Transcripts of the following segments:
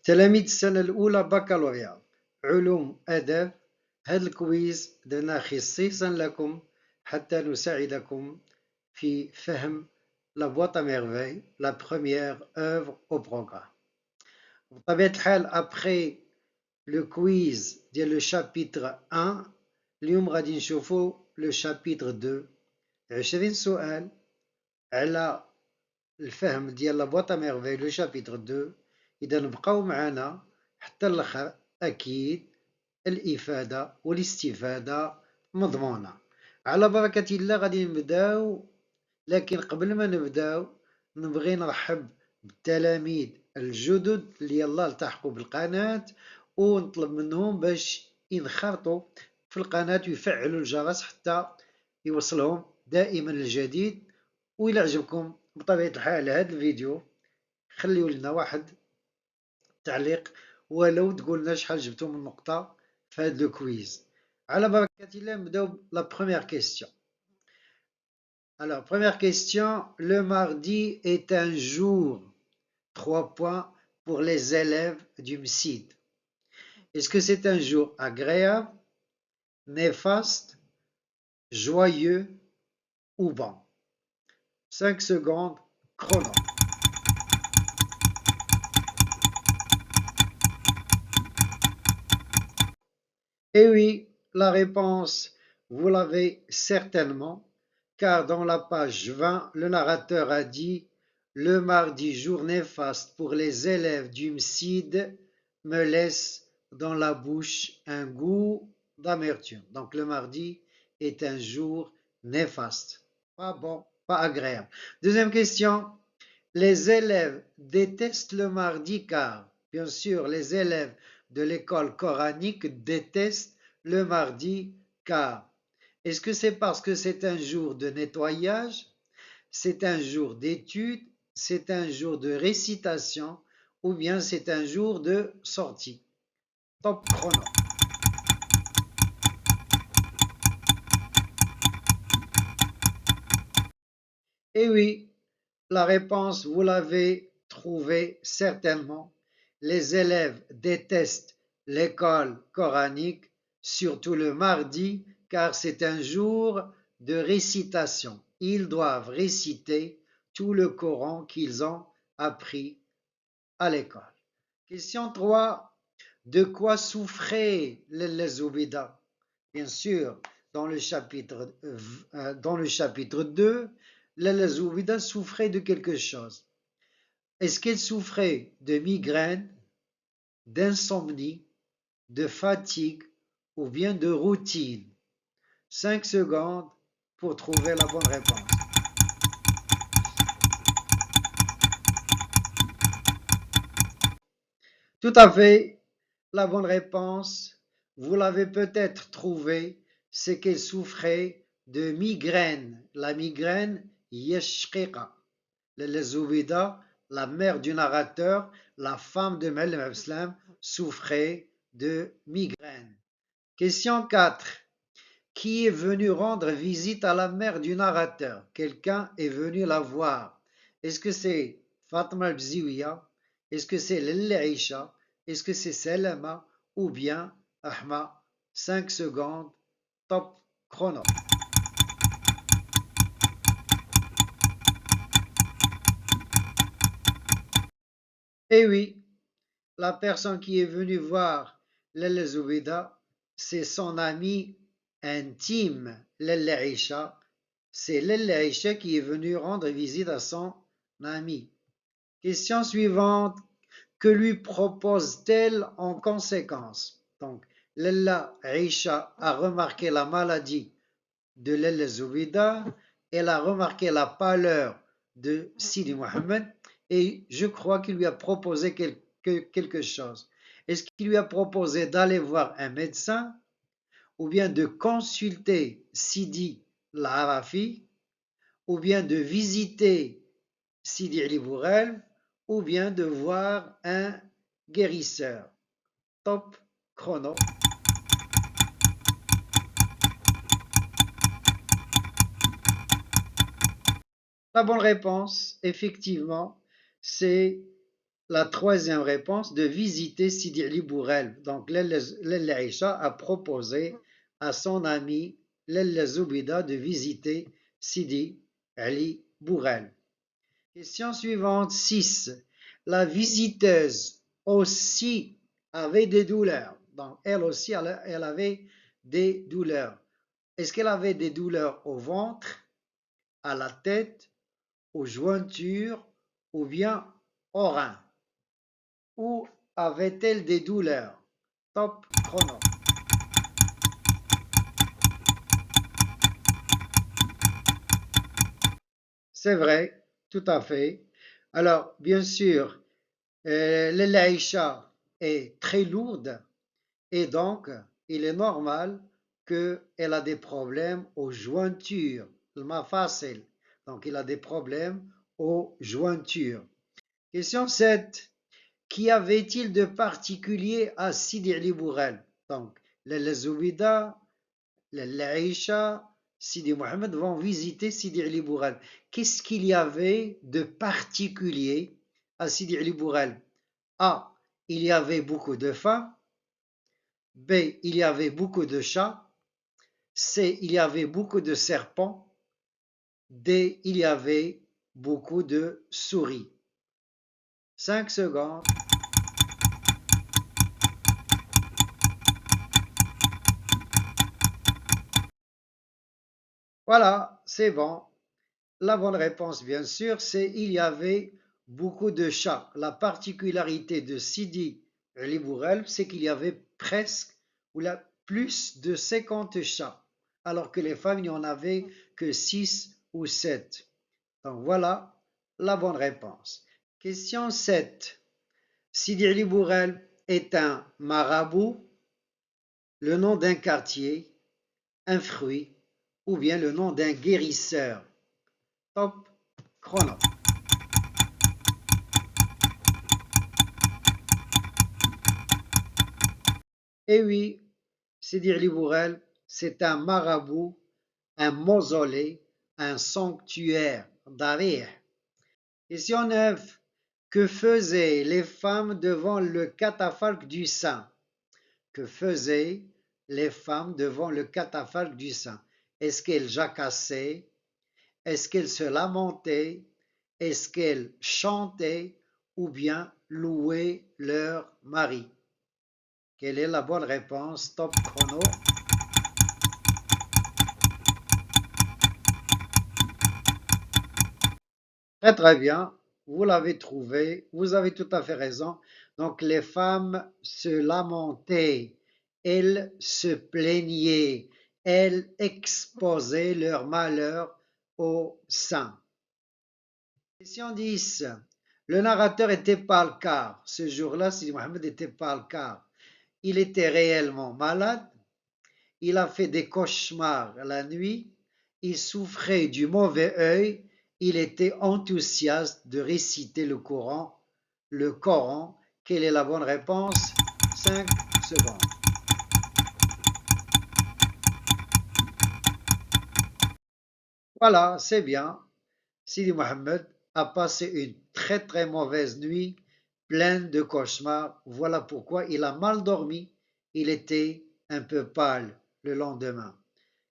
تلاميذ السنة الأولى بكالوريا علوم آداب. هذا الكويز درناه خصيصا لكم حتى نساعدكم في فهم La boîte à merveille, la première œuvre au programme. بطبيعة الحال après le quiz ديال le chapitre 1 اليوم غادي نشوفوا le chapitre 2 20 سؤال على الفهم ديال la boîte à merveille le chapitre 2. إذا نبقاو معنا حتى الاخر أكيد الإفادة والاستفادة مضمونة. على بركة الله غادي نبداو، لكن قبل ما نبداو نبغي نرحب بالتلاميذ الجدد اللي يلا التحقوا بالقناة، ونطلب منهم باش ينخرطوا في القناة ويفعلوا الجرس حتى يوصلهم دائما الجديد. وإلا عجبكم بطبيعة الحال هذا الفيديو خليوا لنا واحد تعليق، ولو تقولنا شحال جبتوا من نقطة في هذا لو كويز. على بركة الله نبداو لا بروميير كيستيون. Alors, première question, le mardi est un jour, 3 points pour les élèves du MSID. Est-ce que c'est un jour agréable, néfaste, joyeux ou bon? 5 secondes, chrono. Et oui, la réponse, vous l'avez certainement, car dans la page 20, le narrateur a dit « Le mardi, jour néfaste pour les élèves du MSID, me laisse dans la bouche un goût d'amertume. » Donc le mardi est un jour néfaste. Pas bon, pas agréable. Deuxième question. Les élèves détestent le mardi car, bien sûr, les élèves de l'école coranique détestent le mardi car. Est-ce que c'est parce que c'est un jour de nettoyage, c'est un jour d'étude, c'est un jour de récitation ou bien c'est un jour de sortie? Top chrono. Et oui, la réponse, vous l'avez trouvée certainement. Les élèves détestent l'école coranique, surtout le mardi, car c'est un jour de récitation. Ils doivent réciter tout le Coran qu'ils ont appris à l'école. Question 3. De quoi souffrait les Zoubida? Bien sûr, dans le chapitre 2, la Zoubida souffrait de quelque chose. Est-ce qu'elle souffrait de migraine, d'insomnie, de fatigue ou bien de routine? 5 secondes pour trouver la bonne réponse. Tout à fait, la bonne réponse, vous l'avez peut-être trouvée, c'est qu'elle souffrait de migraine. La migraine, yashqiqa. La Zoubida, la mère du narrateur, la femme de Ma'allim Islam, souffrait de migraine. Question 4. Qui est venu rendre visite à la mère du narrateur? Quelqu'un est venu la voir. Est-ce que c'est Fatma al-Bziwiya? Est-ce que c'est Lelle Aïcha? Est-ce que c'est Salama? Ou bien Ahma? 5 secondes, top chrono. Et oui, la personne qui est venue voir Lelle Zoubida, c'est son ami intime, Lelle Aïcha. C'est Lelle Aïcha qui est venue rendre visite à son ami. Question suivante. Que lui propose-t-elle en conséquence? Donc, Lella Aïcha a remarqué la maladie de Lella Zoubida, elle a remarqué la pâleur de Sidi Mohamed et je crois qu'il lui a proposé quelque chose. Est-ce qu'il lui a proposé d'aller voir un médecin ou bien de consulter Sidi l'Arafi ou bien de visiter Sidi Ali Bourel ou bien de voir un guérisseur? Top chrono. La bonne réponse, effectivement, c'est la troisième réponse, de visiter Sidi Ali Bourel. Donc, Lella Aïcha a proposé à son ami Lella Zoubida de visiter Sidi Ali Bourel. Question suivante, 6. La visiteuse aussi avait des douleurs. Donc, elle aussi, elle avait des douleurs. Est-ce qu'elle avait des douleurs au ventre, à la tête, aux jointures ou bien au rein? Ou avait-elle des douleurs? Top chrono. C'est vrai, tout à fait. Alors, bien sûr, l'Aïcha est très lourde et donc il est normal qu'elle a des problèmes aux jointures. Facile. Donc, il a des problèmes aux jointures. Question 7. Qu'y avait-il de particulier à Sidi Ali Bourel? Donc, les Zoubida, l'Aïcha, Sidi Mohamed vont visiter Sidi Ali Bourel. Qu'est-ce qu'il y avait de particulier à Sidi Ali Bourel? A. Il y avait beaucoup de femmes. B. Il y avait beaucoup de chats. C. Il y avait beaucoup de serpents. D. Il y avait beaucoup de souris. 5 secondes. Voilà, c'est bon. La bonne réponse, bien sûr, c'est il y avait beaucoup de chats. La particularité de Sidi Ali Bourel, c'est qu'il y avait presque ou là, plus de 50 chats, alors que les femmes, il n'y en avait que 6 ou 7. Donc voilà la bonne réponse. Question 7. Sidi Ali Bourel est un marabout, le nom d'un quartier, un fruit ou bien le nom d'un guérisseur. Top chrono. Et oui, Sidi Ali Bourel, c'est un marabout, un mausolée, un sanctuaire d'Arir. Question 9. Que faisaient les femmes devant le catafalque du saint? Que faisaient les femmes devant le catafalque du saint? Est-ce qu'elles jacassaient? Est-ce qu'elles se lamentaient? Est-ce qu'elles chantaient ou bien louaient leur mari? Quelle est la bonne réponse? Top chrono. Très très bien, vous l'avez trouvé, vous avez tout à fait raison. Donc les femmes se lamentaient, elles se plaignaient, elles exposaient leur malheur au saint. Question 10. Le narrateur était Palkar. Ce jour-là, Sidi Mohamed était Palkar. Il était réellement malade. Il a fait des cauchemars la nuit. Il souffrait du mauvais œil. Il était enthousiaste de réciter le Coran. Le Coran. Quelle est la bonne réponse? 5 secondes. Voilà, c'est bien. Sidi Mohamed a passé une très très mauvaise nuit, pleine de cauchemars. Voilà pourquoi il a mal dormi. Il était un peu pâle le lendemain.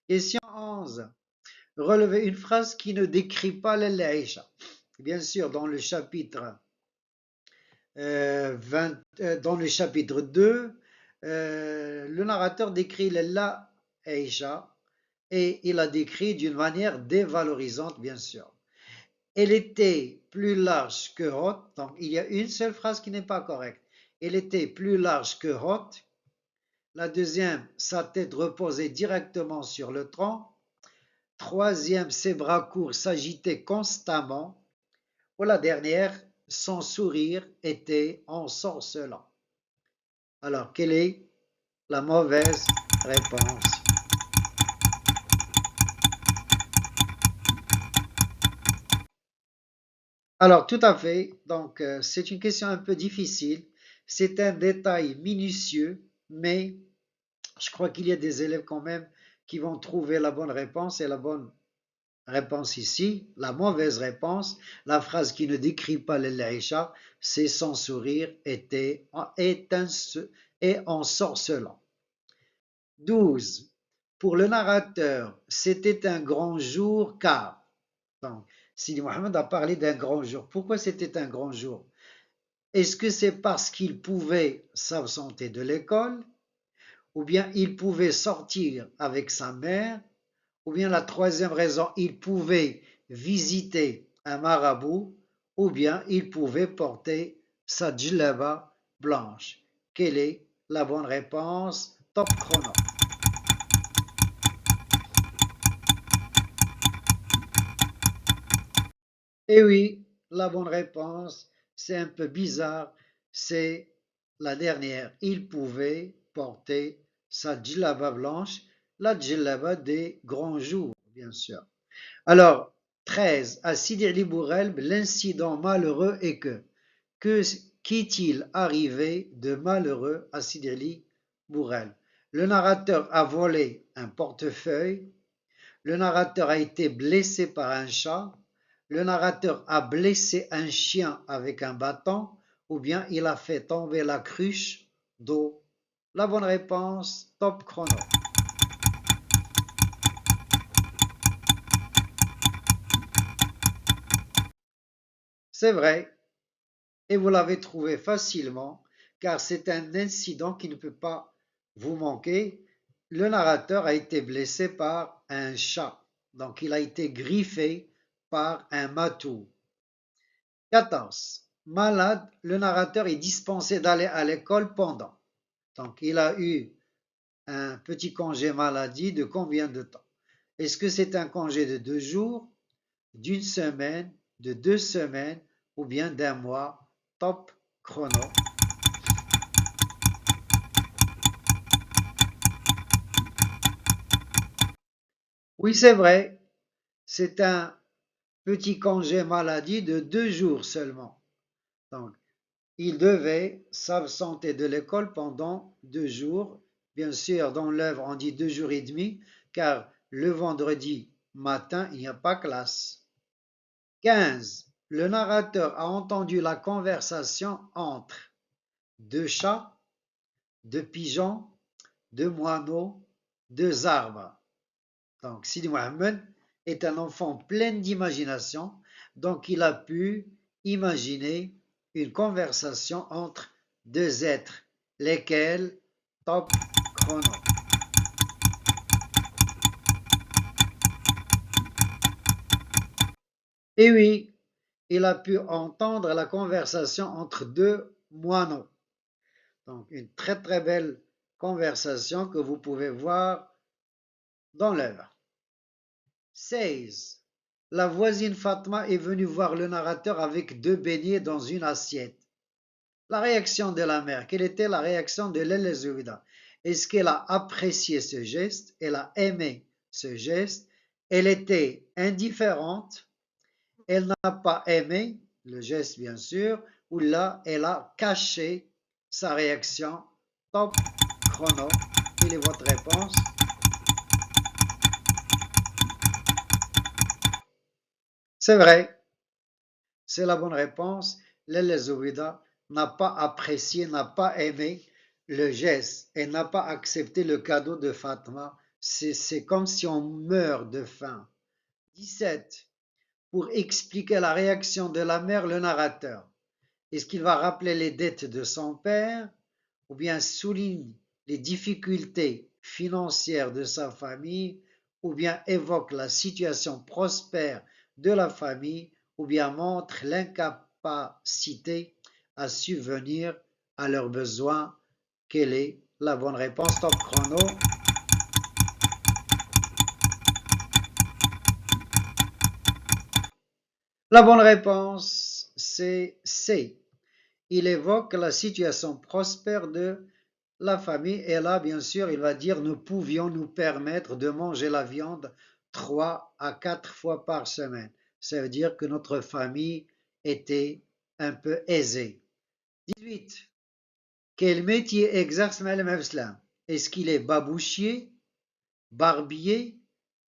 Question 11. Relevez une phrase qui ne décrit pas l'Aïcha. Bien sûr, dans le chapitre 2, le narrateur décrit l'Aïcha et il a décrit d'une manière dévalorisante, bien sûr. Elle était plus large que haute, donc il y a une seule phrase qui n'est pas correcte. Elle était plus large que haute. La deuxième, sa tête reposait directement sur le tronc. Troisième, ses bras courts s'agitaient constamment. Pour la dernière, son sourire était ensorcelant. Alors, quelle est la mauvaise réponse? Alors, tout à fait. Donc, c'est une question un peu difficile. C'est un détail minutieux, mais je crois qu'il y a des élèves quand même qui vont trouver la bonne réponse et la bonne réponse ici, la mauvaise réponse, la phrase qui ne décrit pas l'Aïcha, c'est son sourire était et ensorcelant. 12. Pour le narrateur, c'était un grand jour car. Donc, Sidi Mohamed a parlé d'un grand jour. Pourquoi c'était un grand jour? Est-ce que c'est parce qu'il pouvait s'absenter de l'école, ou bien il pouvait sortir avec sa mère, ou bien la troisième raison, il pouvait visiter un marabout, ou bien il pouvait porter sa djellaba blanche. Quelle est la bonne réponse? Top chrono. Et oui, la bonne réponse, c'est un peu bizarre, c'est la dernière. Il pouvait porter sa djellaba blanche, la djellaba des grands jours, bien sûr. Alors, 13. À Sidi Ali Bourelb, l'incident malheureux est que qu'est-il arrivé de malheureux à Sidi Ali Bourelb? Le narrateur a volé un portefeuille, le narrateur a été blessé par un chat, le narrateur a blessé un chien avec un bâton, ou bien il a fait tomber la cruche d'eau. La bonne réponse, top chrono. C'est vrai, et vous l'avez trouvé facilement, car c'est un incident qui ne peut pas vous manquer. Le narrateur a été blessé par un chat, donc il a été griffé par un matou. 14. Malade, le narrateur est dispensé d'aller à l'école pendant. Donc il a eu un petit congé maladie de combien de temps? Est-ce que c'est un congé de 2 jours, d'une semaine, de 2 semaines ou bien d'un mois? Top chrono. Oui, c'est vrai, c'est un petit congé maladie de 2 jours seulement. Donc, il devait s'absenter de l'école pendant 2 jours. Bien sûr, dans l'œuvre, on dit 2 jours et demi, car le vendredi matin, il n'y a pas classe. 15. Le narrateur a entendu la conversation entre deux chats, deux pigeons, deux moineaux, deux arbres. Donc, Sidi Mohamed est un enfant plein d'imagination, donc il a pu imaginer une conversation entre deux êtres, lesquels top chrono. Et oui, il a pu entendre la conversation entre deux moineaux. Donc, une très très belle conversation que vous pouvez voir dans l'œuvre. 16. La voisine Fatma est venue voir le narrateur avec 2 beignets dans une assiette. La réaction de la mère, quelle était la réaction de Lele Zoubida? Est-ce qu'elle a apprécié ce geste? Elle a aimé ce geste? Elle était indifférente? Elle n'a pas aimé le geste, bien sûr, ou là, elle a caché sa réaction? Top chrono. Quelle est votre réponse? C'est vrai, c'est la bonne réponse. Lele Zoubida n'a pas apprécié, n'a pas aimé le geste. Elle n'a pas accepté le cadeau de Fatma. C'est comme si on meurt de faim. 17. Pour expliquer la réaction de la mère, le narrateur. Est-ce qu'il va rappeler les dettes de son père ou bien souligne les difficultés financières de sa famille ou bien évoque la situation prospère de la famille ou bien montre l'incapacité à subvenir à leurs besoins? Quelle est la bonne réponse? Top chrono. La bonne réponse, c'est C. Il évoque la situation prospère de la famille et là, bien sûr, il va dire nous pouvions nous permettre de manger la viande 3 à 4 fois par semaine. Ça veut dire que notre famille était un peu aisée. 18. Quel métier exerce Malem Abslam? Est-ce qu'il est babouchier, barbier,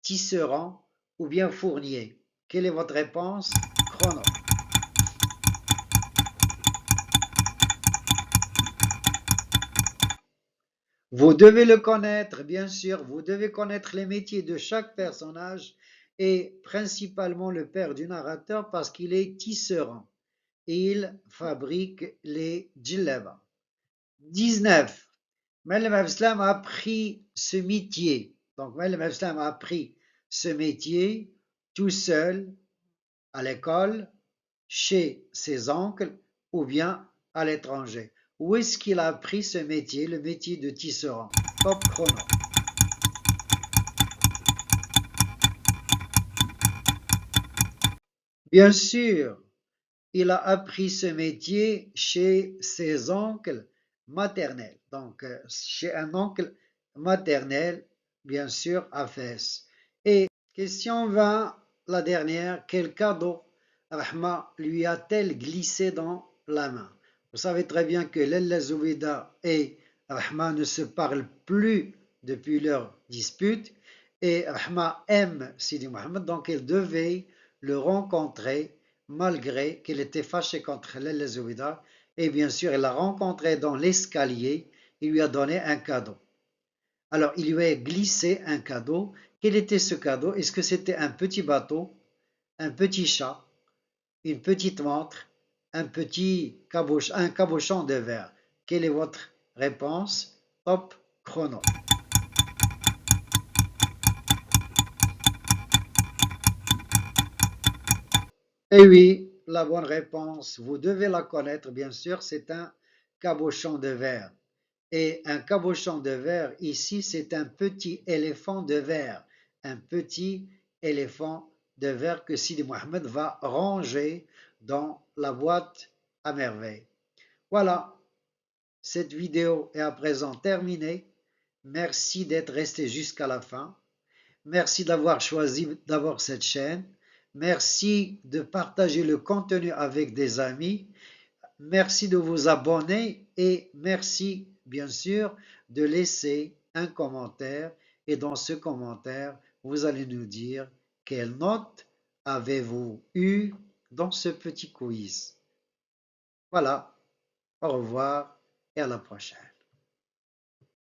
tisserand ou bien Fournier? Quelle est votre réponse? Chrono. Vous devez le connaître, bien sûr, vous devez connaître les métiers de chaque personnage et principalement le père du narrateur parce qu'il est tisserand et il fabrique les djellaba. 19. Malam Abdeslam a appris ce métier. Donc, Malam Abdeslam a appris ce métier tout seul à l'école, chez ses oncles ou bien à l'étranger. Où est-ce qu'il a appris ce métier, le métier de tisserand? Top chrono. Bien sûr, il a appris ce métier chez ses oncles maternels. Donc, chez un oncle maternel, bien sûr, à Fès. Et question 20, la dernière, quel cadeau Rahma lui a-t-elle glissé dans la main? Vous savez très bien que Lella Zoubida et Rahma ne se parlent plus depuis leur dispute et Rahma aime Sidi Mohammed, donc elle devait le rencontrer malgré qu'elle était fâchée contre Lella Zoubida. Et bien sûr, elle l'a rencontré dans l'escalier et lui a donné un cadeau. Alors, il lui a glissé un cadeau. Quel était ce cadeau? Est-ce que c'était un petit bateau, un petit chat, une petite montre, un cabochon de verre? Quelle est votre réponse? Top chrono. Eh oui, la bonne réponse, vous devez la connaître, bien sûr, c'est un cabochon de verre. Et un cabochon de verre, ici, c'est un petit éléphant de verre. Un petit éléphant de verre que Sidi Mohammed va ranger dans la boîte à merveille. Voilà, cette vidéo est à présent terminée. Merci d'être resté jusqu'à la fin. Merci d'avoir choisi d'abord cette chaîne. Merci de partager le contenu avec des amis. Merci de vous abonner et merci bien sûr de laisser un commentaire et dans ce commentaire, vous allez nous dire quelle note avez-vous eu dans ce petit quiz. Voilà, au revoir et à la prochaine.